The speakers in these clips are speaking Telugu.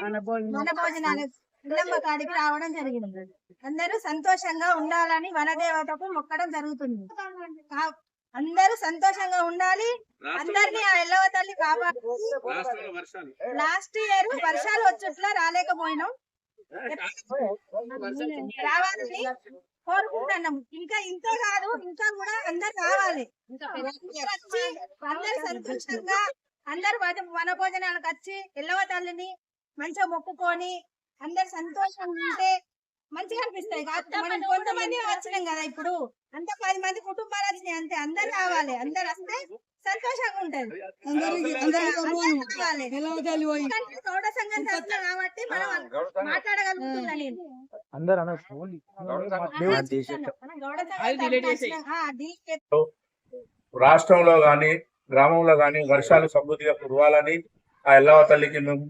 మన భోజనాలు ఇల్లమ్మ కాడికి రావడం జరిగింది. అందరూ సంతోషంగా ఉండాలని వనదేవతకు మొక్కడం జరుగుతుంది. అందరూ సంతోషంగా ఉండాలి. అందరినీ ఆ ఎల్లవ తల్లి కాపాడు. లాస్ట్ ఇయర్ వర్షాలు వచ్చేట్లా రాలేకపోయినాం, రావాలని కోరుకుంటున్నాం. ఇంకా ఇంత కాదు, ఇంకా కూడా అందరు రావాలి. వచ్చి అందరు సంతోషంగా అందరు వన భోజనాలకు వచ్చి ఎల్లవ తల్లిని మంచిగా మొక్కుకొని అందరు సంతోషంగా ఉంటే మంచిగా అనిపిస్తాయి. మనం కొంతమంది వచ్చినాం కదా, ఇప్పుడు అంత 10 మంది కుటుంబాలు వచ్చినాయి అంతే. అందరు రావాలి, అందరు వస్తే సంతోషంగా ఉంటది. గౌడ సంఘం తరఫున కాబట్టి మనం మాట్లాడగలుగుతున్నా. నేను రాష్ట్రంలో గాని గ్రామంలో గాని వర్షాలు సమృద్ధిగా కురవాలని ఆ ఎల్లవ తల్లికి మేము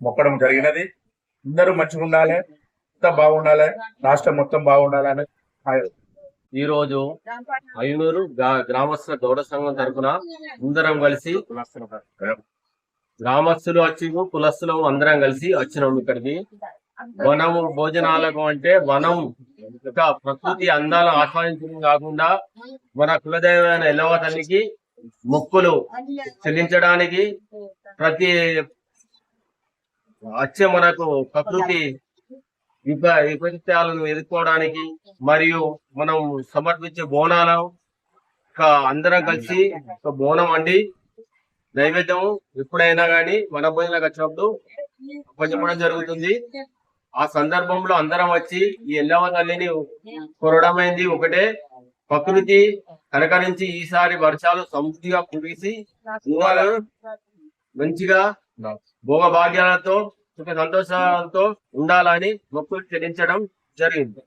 మొక్కడం జరిగినది. అందరూ మంచిగా ఉండాలి, అంతా బాగుండాలి, రాష్ట్రం మొత్తం బాగుండాలని. ఈ రోజు అయ్యూరు గ్రామస్తుల గౌడ సంఘం తరఫున అందరం కలిసి గ్రామస్తులు వచ్చి కులస్తులు అందరం కలిసి వచ్చినాం ఇక్కడికి. వనము భోజనాలకు అంటే వనం యొక్క ప్రకృతి అందాలను ఆస్వాదించడం కాకుండా మన కులదైవమైన ఎల్లవ తల్లికి మొక్కులు చెల్లించడానికి, ప్రతి వచ్చే మనకు ప్రకృతి విపరీతాలను ఎదుర్కోవడానికి మరియు మనం సమర్పించే బోనాలు అందరం కలిసి ఒక బోనం వండి నైవేద్యం ఎప్పుడైనా గానీ వన భోజనాలకు వచ్చినప్పుడు పంచడం జరుగుతుంది. ఆ సందర్భంలో అందరం వచ్చి ఈ ఎల్లవ తల్లిని కొరడమైంది ఒకటే, ప్రకృతి కనకరించి ఈసారి వర్షాలు సమృద్ధిగా కురిసి మంచిగా భోగభాగ్యాలతో సుఖ సంతోషాలతో ఉండాలని మొక్కులు చెల్లించడం జరిగింది.